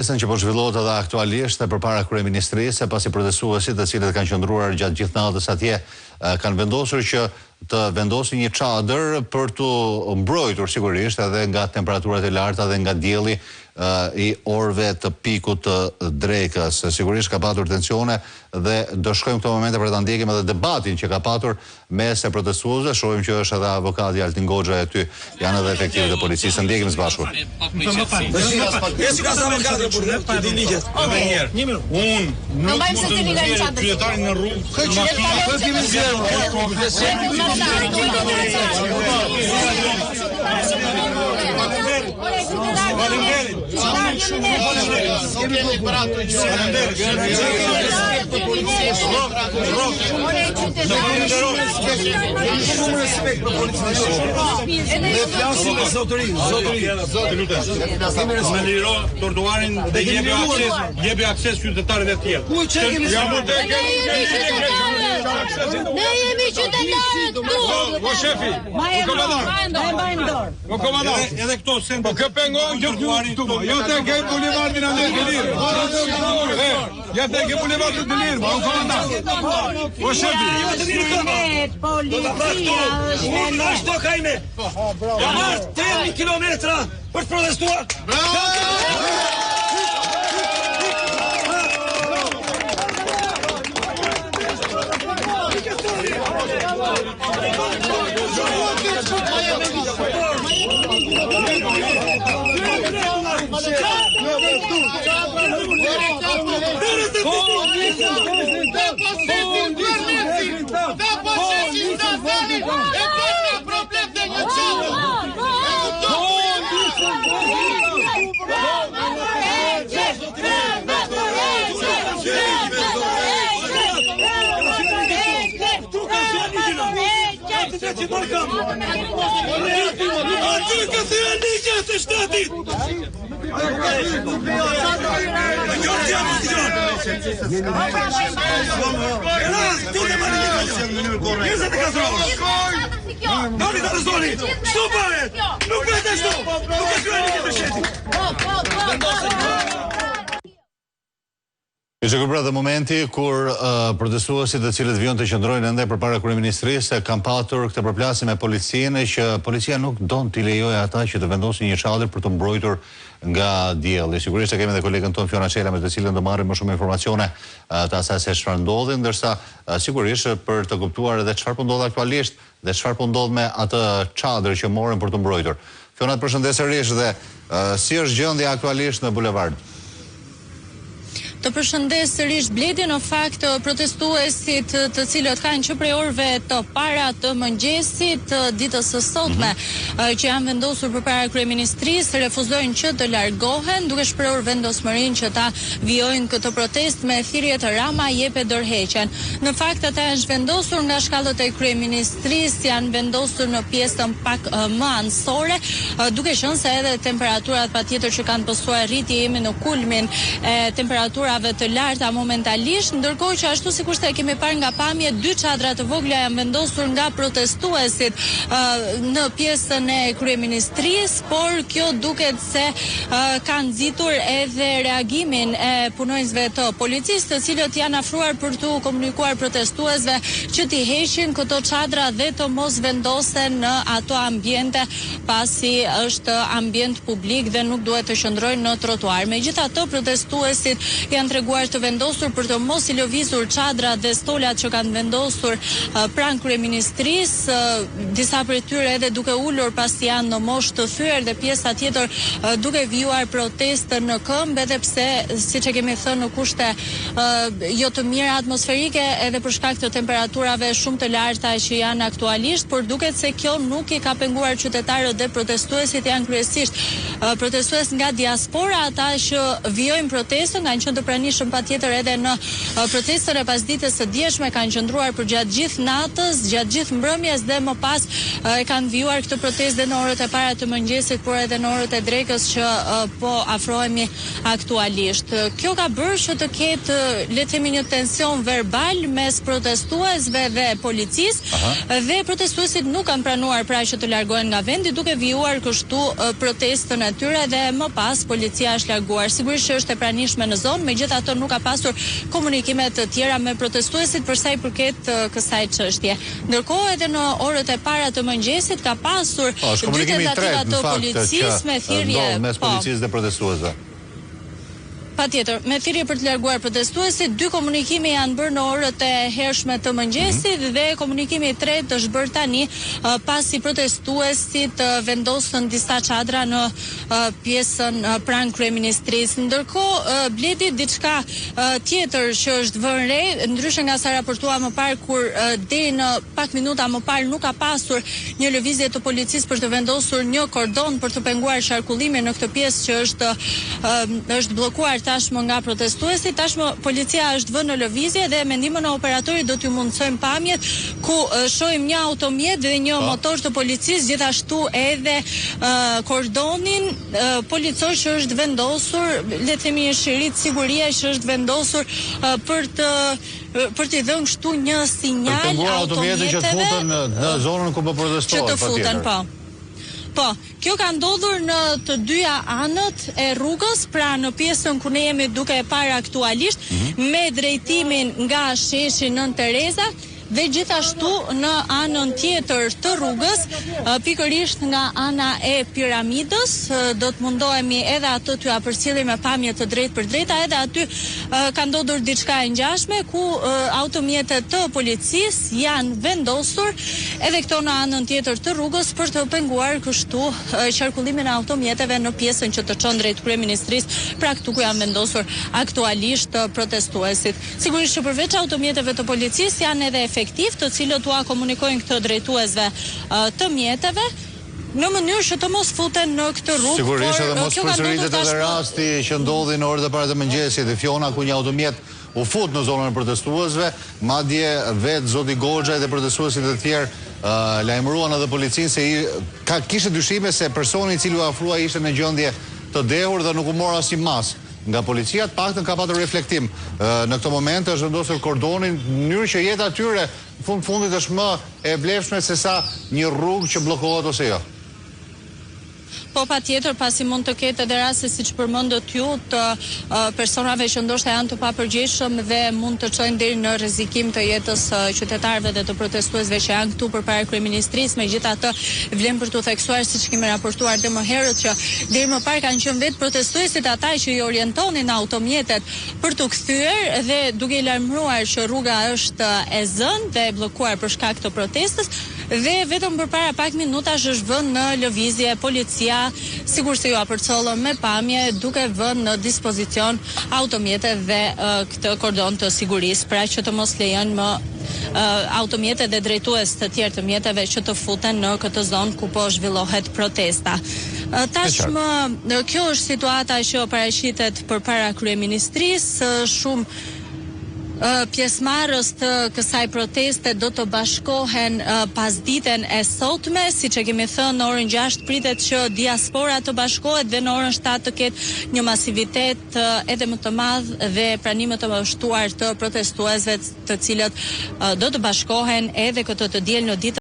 Që po zhvillohet edhe aktualisht përpara kryeministrisë, pasi protestuesit të cilët kanë qëndruar gjatë gjithë natës atje kanë vendosur që të vendosin një çadër për të mbrojtur sigurisht edhe nga temperaturat e larta dhe nga dielli i orëve të pikut të drekës. Sigurisht ka patur tensione dhe do shkojmë këto momente për ta ndjekim edhe debatin që ka patur mes e protestuesve. Shohim që është edhe avokati Altin Goxha aty, janë edhe efektivët e policisë. Ndjekim së bashku. Kryetarin në me liro tortuarin dhe jepi akses qytetarëve të tjerë. Ne jemi qytetarët këtu. O shefi, o komandant, edhe këto sen. Po kë pengon tortuarin këtu. Jo te ke bulevardin Ander Delir. Ja te ke bulevardin Delir, o komandant. O shefi, Policia Në shto kajme Ja marrë 3.000 kilometra për të protestuar. Aty ka thënë ligjet e shtetit. Ishte këpër dhe momenti kur protestuesit të cilët vion të qëndrojnë ende përpara kryeministrisë kanë patur këtë përplasje me policinë që policia nuk don t'i lejojë ata që të vendosin një çadër për të mbrojtur nga dielli. Sigurisht kemi edhe kolegën ton Fiona Çela me të cilën do marrim më shumë informacione të asaj se çfarë ndodhi, ndërsa sigurisht për të kuptuar edhe çfarë po ndodh aktualisht dhe çfarë po ndodh me atë çadër që morën për të mbrojtur. Fiona, të përshëndes sërish dhe si është gjendja aktualisht në bulevard? Të përshëndes sërish Bledi, në fakt protestuesit të cilët kanë që prej orëve të para të mëngjesit ditës së sotme që janë vendosur përpara kryeministrisë refuzojnë që të largohen, duke shprehur vendosmërinë që ta vijojnë këtë protestë me thirrje të Rama jepe dorëheqjen. Në fakt ata janë vendosur nga shkallët e kryeministrisë, janë vendosur në pjesën pak më anësore, duke qenë se edhe temperaturat patjetër që kanë postuar rritje, jemi në kulmin e temperaturave të larta momentalisht, ndërkohë që ashtu sikurse e kemi parë nga pamje, 2 çadra të vogla janë vendosur nga protestuesit në pjesën e kryeministrisë, por kjo duket se ka nxitur edhe reagimin e punonjësve të policisë, të cilët janë afruar për të komunikuar protestuesve që t'i heqin këto çadra dhe të mos vendosen në ato ambiente, pasi është ambient publik dhe nuk duhet të qëndrojnë në trotuar. Megjithatë, protestuesit janë treguar të vendosur për të mos i lëvizur çadrat dhe stolat që kanë vendosur pranë kryeministrisë, disa prej tyre edhe duke ulur pasi janë në moshë të thyer dhe pjesa tjetër duke vijuar protestën në këmbë, edhe pse siç e kemi thënë në kushte jo të mira atmosferike edhe për shkak të temperaturave shumë të larta që janë aktualisht, por duket se kjo nuk i ka penguar qytetarët dhe protestuesit janë kryesisht protestues nga diaspora, ata që vijojnë protestën, kanë qenë të pranishëm patjetër edhe në protestën e pasditës së dieshme, kanë qëndruar për gjatë gjithë natës, gjatë gjithë mbrëmjes dhe më pas e kanë vijuar këtë protestë në orët e para të mëngjesit, por edhe në orët e drekës që po afrohemi aktualisht. Kjo ka bërë që të ketë, le të themi, një tension verbal mes protestuesve dhe policisë, dhe protestuesit nuk kanë pranuar pra që të largohen nga vendi, duke vijuar kështu protestën e tyre dhe më pas policia është larguar. Sigurisht që është e pranishme në zonë, megjithatë nuk ka pasur komunikime të tjera me protestuesit për sa i përket kësaj çështje. Ndërkohë edhe në orët e para të mëngjesit ka pasur dy tentativa të policisë me thirrje mes policisë dhe protestuesve. Patjetër, me thirrje për të larguar protestuesit, dy komunikime janë bërë në orët e hershme të mëngjesit dhe komunikimi i tretë është bërë tani pasi protestuesit vendosën disa çadra në pjesën pranë kryeministrisë. Ndërkohë, Bledi, diçka tjetër që është vënë re, ndryshe nga sa raportua më parë, kur deri në pak minuta më parë nuk ka pasur një lëvizje të policisë për të vendosur një kordon për të penguar qarkullimin në këtë pjesë që është bllokuar tashmë nga protestuesit. Tashmë policia është vënë në lëvizje dhe me ndihmën e operatorit do t'ju mundsojmë pamjet ku shohim një automjet dhe një motor të policisë, gjithashtu edhe kordonin policor që është vendosur, le të themi një shirit sigurie që është vendosur për t'i dhënë kështu një sinjal automjeteve që të futen në zonën ku po protestohet. Që të futen, Po, kjo ka ndodhur në të dyja anët e rrugës, pra në pjesën ku ne jemi duke e parë aktualisht, me drejtimin nga sheshi Nën Tereza, dhe gjithashtu në anën tjetër të rrugës, pikërisht nga ana e Piramidës, do të mundohemi edhe atë t'ju përcjellim me pamje të drejtë për drejta, edhe aty ka ndodhur diçka e ngjashme ku automjetet të policisë janë vendosur edhe këto në anën tjetër të rrugës për të penguar kështu qarkullimin e automjeteve në pjesën që të çon drejt kryeministrisë, pra këtu ku janë vendosur aktualisht protestuesit. Sigurisht që përveç automjeteve të policisë janë edhe të cilët ua komunikojnë këtë drejtuesve të mjeteve në mënyrë që të mos futen në këtë rrugë. Sigurisht edhe mos përsëritet edhe rasti që ndodhi në orët e para të mëngjesit dhe Fiona, ku një automjet u fut në zonën e protestuesve, madje vetë zoti Goxha dhe protestuesit e tjerë lajmëruan edhe policinë se kishte dyshime se personi i cili u afrua ishte në gjendje të dehur dhe nuk u mor asnjë mas nga policia, të paktën ka patur reflektim. Në këtë moment është vendosur kordonin në mënyrë që jeta atyre fundit është më e vlefshme se sa një rrugë që bllokohet ose jo. Po patjetër, pasi mund të ketë edhe raste siç përmendët ju të personave që ndoshta janë të papërgjegjshëm dhe mund të çojnë deri në rrezikim të jetës qytetarëve dhe të protestuesve që janë këtu përpara kryeministrisë. Megjithatë, vlen për t'u theksuar, siç kemi raportuar dhe më herët, që deri më parë kanë qenë vetë protestuesit ata që i orientonin automjetet për t'u kthyer dhe duke i lajmëruar që rruga është e zënë dhe e bllokuar për shkak të protestës, dhe vetëm përpara pak minutash është vënë në lëvizje policia, sigur se ju apërcollën me pamje, duke vënë në dispozicion automjetet dhe këtë kordon të sigurisë, pra që të mos lejon më automjetet dhe drejtues të tjerë të mjeteve që të futen në këtë zonë ku po zhvillohet protesta. Tashmë, kjo është situata që paraqitet përpara kryeministrisë. Shumë pjesëmarrës të kësaj proteste do të bashkohen pas ditën e sotme, siç e kemi thënë, në orën 6 pritet që diaspora të bashkohet dhe në orën 7 të ketë një masivitet edhe më të madh dhe pranime të mashtuar të protestuesve, të cilët do të bashkohen edhe këtë të diel në ditën